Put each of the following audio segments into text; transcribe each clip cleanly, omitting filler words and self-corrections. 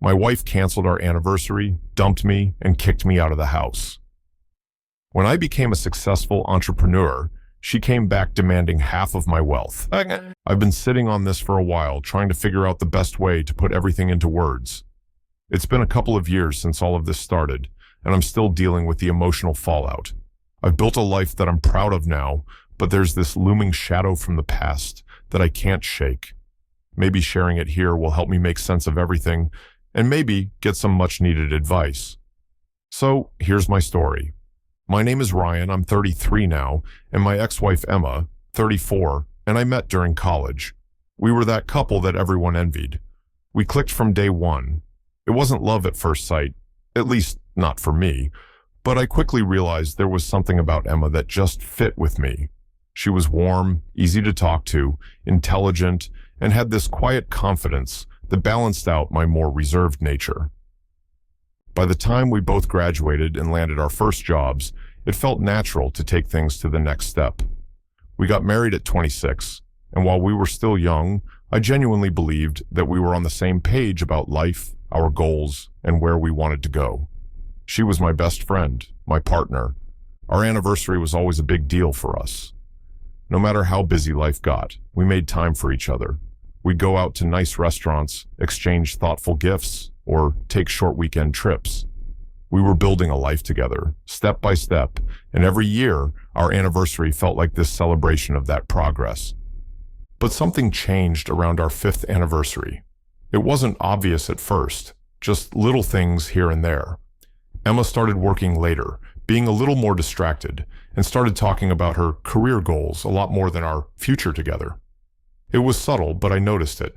My wife canceled our anniversary, dumped me, and kicked me out of the house. When I became a successful entrepreneur, she came back demanding half of my wealth. I've been sitting on this for a while, trying to figure out the best way to put everything into words. It's been a couple of years since all of this started, and I'm still dealing with the emotional fallout. I've built a life that I'm proud of now, but there's this looming shadow from the past that I can't shake. Maybe sharing it here will help me make sense of everything, and maybe get some much-needed advice. So, here's my story. My name is Ryan, I'm 33 now, and my ex-wife Emma, 34, and I met during college. We were that couple that everyone envied. We clicked from day one. It wasn't love at first sight, at least not for me, but I quickly realized there was something about Emma that just fit with me. She was warm, easy to talk to, intelligent, and had this quiet confidence that balanced out my more reserved nature. By the time we both graduated and landed our first jobs, it felt natural to take things to the next step. We got married at 26, and while we were still young, I genuinely believed that we were on the same page about life, our goals, and where we wanted to go. She was my best friend, my partner. Our anniversary was always a big deal for us. No matter how busy life got, we made time for each other. We'd go out to nice restaurants, exchange thoughtful gifts, or take short weekend trips. We were building a life together, step by step, and every year, our anniversary felt like this celebration of that progress. But something changed around our 5th anniversary. It wasn't obvious at first, just little things here and there. Emma started working later, being a little more distracted, and started talking about her career goals a lot more than our future together. It was subtle, but I noticed it.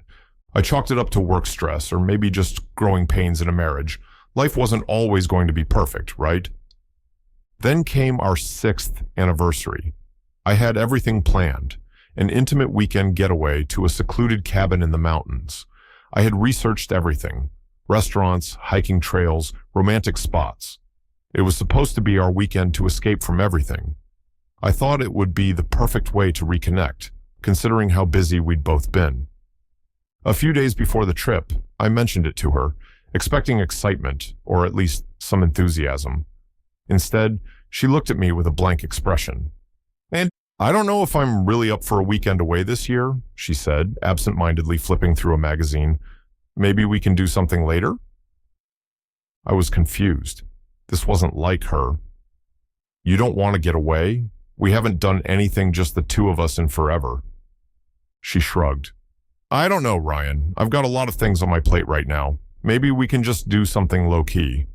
I chalked it up to work stress, or maybe just growing pains in a marriage. Life wasn't always going to be perfect, right? Then came our 6th anniversary. I had everything planned, an intimate weekend getaway to a secluded cabin in the mountains. I had researched everything, restaurants, hiking trails, romantic spots. It was supposed to be our weekend to escape from everything. I thought it would be the perfect way to reconnect, considering how busy we'd both been. A few days before the trip, I mentioned it to her, expecting excitement, or at least some enthusiasm. Instead, she looked at me with a blank expression. "And I don't know if I'm really up for a weekend away this year," she said, absent-mindedly flipping through a magazine. "Maybe we can do something later?" I was confused. This wasn't like her. "You don't want to get away? We haven't done anything, just the two of us, in forever." She shrugged. "I don't know, Ryan. I've got a lot of things on my plate right now. Maybe we can just do something low-key."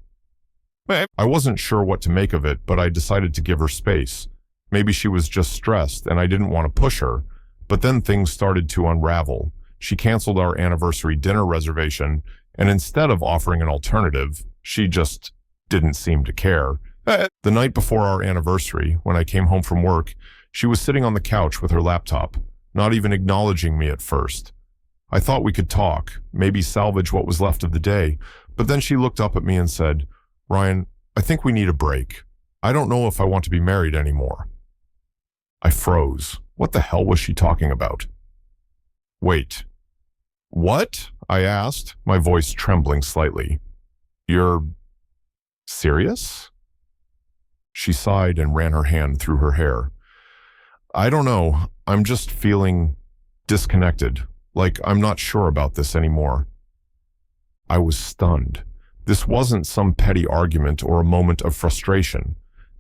I wasn't sure what to make of it, but I decided to give her space. Maybe she was just stressed and I didn't want to push her, but then things started to unravel. She canceled our anniversary dinner reservation, and instead of offering an alternative, she just didn't seem to care. The night before our anniversary, when I came home from work, she was sitting on the couch with her laptop, not even acknowledging me at first. I thought we could talk, maybe salvage what was left of the day, but then she looked up at me and said, "Ryan, I think we need a break. I don't know if I want to be married anymore." I froze. What the hell was she talking about? "Wait. What?" I asked, my voice trembling slightly. "You're serious?" She sighed and ran her hand through her hair. "I don't know. I'm just feeling disconnected, like I'm not sure about this anymore." I was stunned. This wasn't some petty argument or a moment of frustration.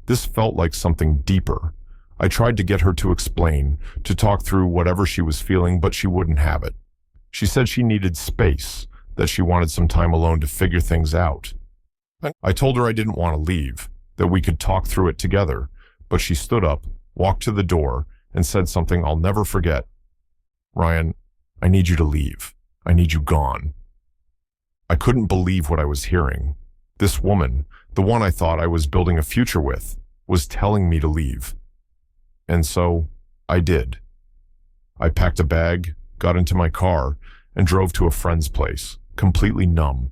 This felt like something deeper. I tried to get her to explain, to talk through whatever she was feeling, but she wouldn't have it. She said she needed space, that she wanted some time alone to figure things out. I told her I didn't want to leave, that we could talk through it together, but she stood up, walked to the door, and said something I'll never forget. "Ryan, I need you to leave. I need you gone." I couldn't believe what I was hearing. This woman, the one I thought I was building a future with, was telling me to leave. And so, I did. I packed a bag, got into my car, and drove to a friend's place, completely numb.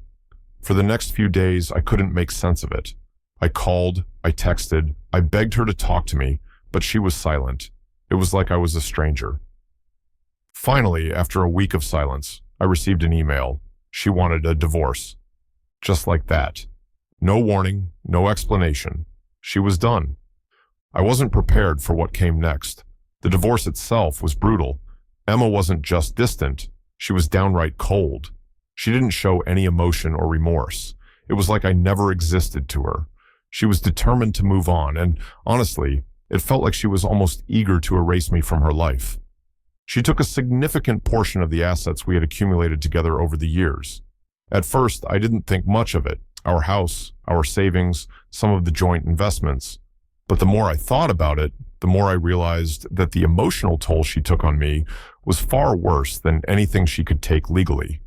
For the next few days, I couldn't make sense of it. I called, I texted, I begged her to talk to me, but she was silent. It was like I was a stranger. Finally, after a week of silence, I received an email. She wanted a divorce. Just like that. No warning, no explanation. She was done. I wasn't prepared for what came next. The divorce itself was brutal. Emma wasn't just distant, she was downright cold. She didn't show any emotion or remorse. It was like I never existed to her. She was determined to move on, and honestly, it felt like she was almost eager to erase me from her life. She took a significant portion of the assets we had accumulated together over the years. At first, I didn't think much of it, our house, our savings, some of the joint investments. But the more I thought about it, the more I realized that the emotional toll she took on me was far worse than anything she could take legally.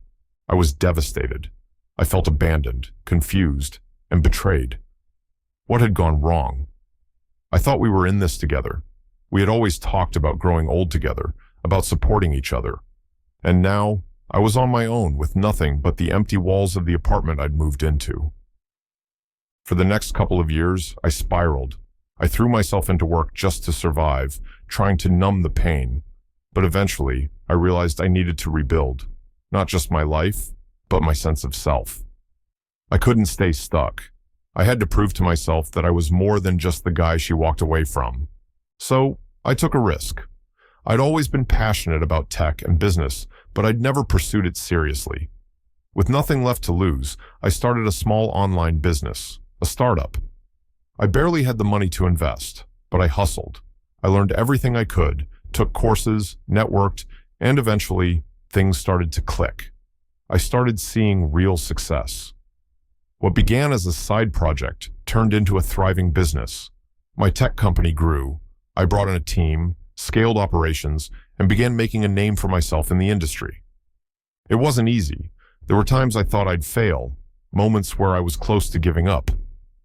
I was devastated. I felt abandoned, confused, and betrayed. What had gone wrong? I thought we were in this together. We had always talked about growing old together, about supporting each other. And now, I was on my own with nothing but the empty walls of the apartment I'd moved into. For the next couple of years, I spiraled. I threw myself into work just to survive, trying to numb the pain. But eventually, I realized I needed to rebuild. Not just my life, but my sense of self. I couldn't stay stuck. I had to prove to myself that I was more than just the guy she walked away from. So, I took a risk. I'd always been passionate about tech and business, but I'd never pursued it seriously. With nothing left to lose, I started a small online business, a startup. I barely had the money to invest, but I hustled. I learned everything I could, took courses, networked, and eventually, things started to click. I started seeing real success. What began as a side project turned into a thriving business. My tech company grew. I brought in a team, scaled operations, and began making a name for myself in the industry. It wasn't easy. There were times I thought I'd fail, moments where I was close to giving up.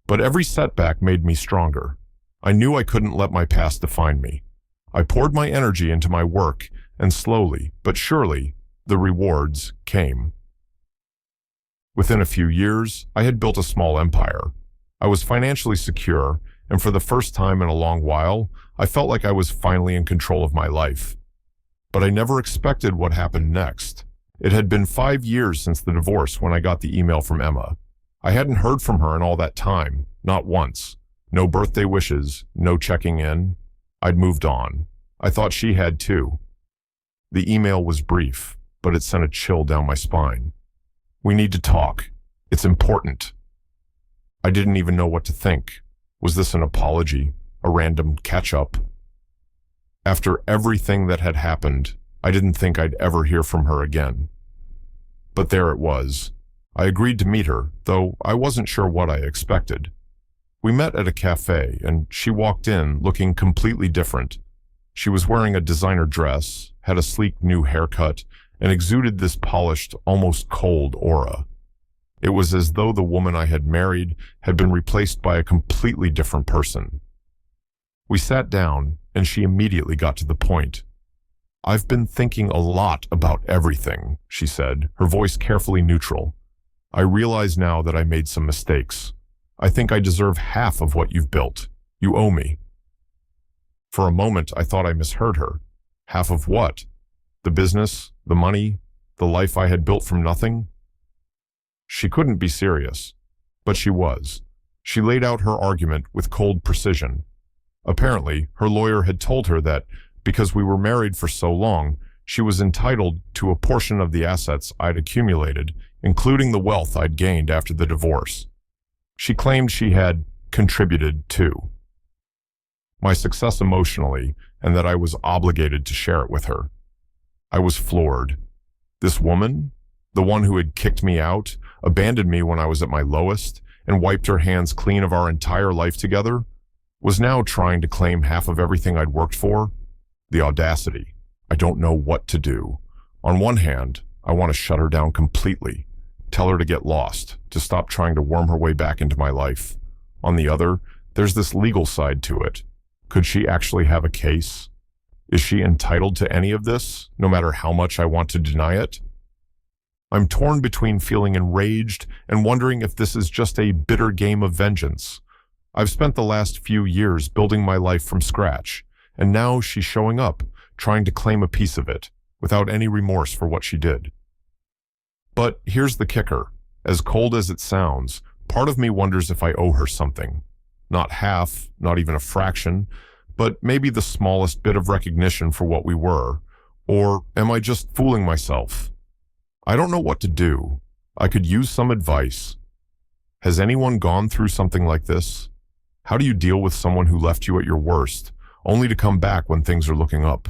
But every setback made me stronger. I knew I couldn't let my past define me. I poured my energy into my work, and slowly, but surely, the rewards came. Within a few years, I had built a small empire. I was financially secure, and for the first time in a long while, I felt like I was finally in control of my life. But I never expected what happened next. It had been 5 years since the divorce when I got the email from Emma. I hadn't heard from her in all that time, not once. No birthday wishes, no checking in. I'd moved on. I thought she had too. The email was brief, but it sent a chill down my spine. "We need to talk. It's important." I didn't even know what to think. Was this an apology? A random catch-up? After everything that had happened, I didn't think I'd ever hear from her again. But there it was. I agreed to meet her, though I wasn't sure what I expected. We met at a cafe, and she walked in looking completely different. She was wearing a designer dress, had a sleek new haircut, and exuded this polished, almost cold aura. It was as though the woman I had married had been replaced by a completely different person. We sat down, and she immediately got to the point. "I've been thinking a lot about everything," she said, her voice carefully neutral. "I realize now that I made some mistakes. I think I deserve half of what you've built. You owe me." For a moment, I thought I misheard her. Half of what? The business, the money, the life I had built from nothing? She couldn't be serious, but she was. She laid out her argument with cold precision. Apparently, her lawyer had told her that because we were married for so long, she was entitled to a portion of the assets I'd accumulated, including the wealth I'd gained after the divorce. She claimed she had contributed to my success emotionally, and that I was obligated to share it with her. I was floored. This woman, the one who had kicked me out, abandoned me when I was at my lowest, and wiped her hands clean of our entire life together, was now trying to claim half of everything I'd worked for. The audacity. I don't know what to do. On one hand, I want to shut her down completely, tell her to get lost, to stop trying to worm her way back into my life. On the other, there's this legal side to it. Could she actually have a case? Is she entitled to any of this, no matter how much I want to deny it? I'm torn between feeling enraged and wondering if this is just a bitter game of vengeance. I've spent the last few years building my life from scratch, and now she's showing up, trying to claim a piece of it, without any remorse for what she did. But here's the kicker. As cold as it sounds, part of me wonders if I owe her something. Not half, not even a fraction, but maybe the smallest bit of recognition for what we were. Or am I just fooling myself? I don't know what to do. I could use some advice. Has anyone gone through something like this? How do you deal with someone who left you at your worst, only to come back when things are looking up?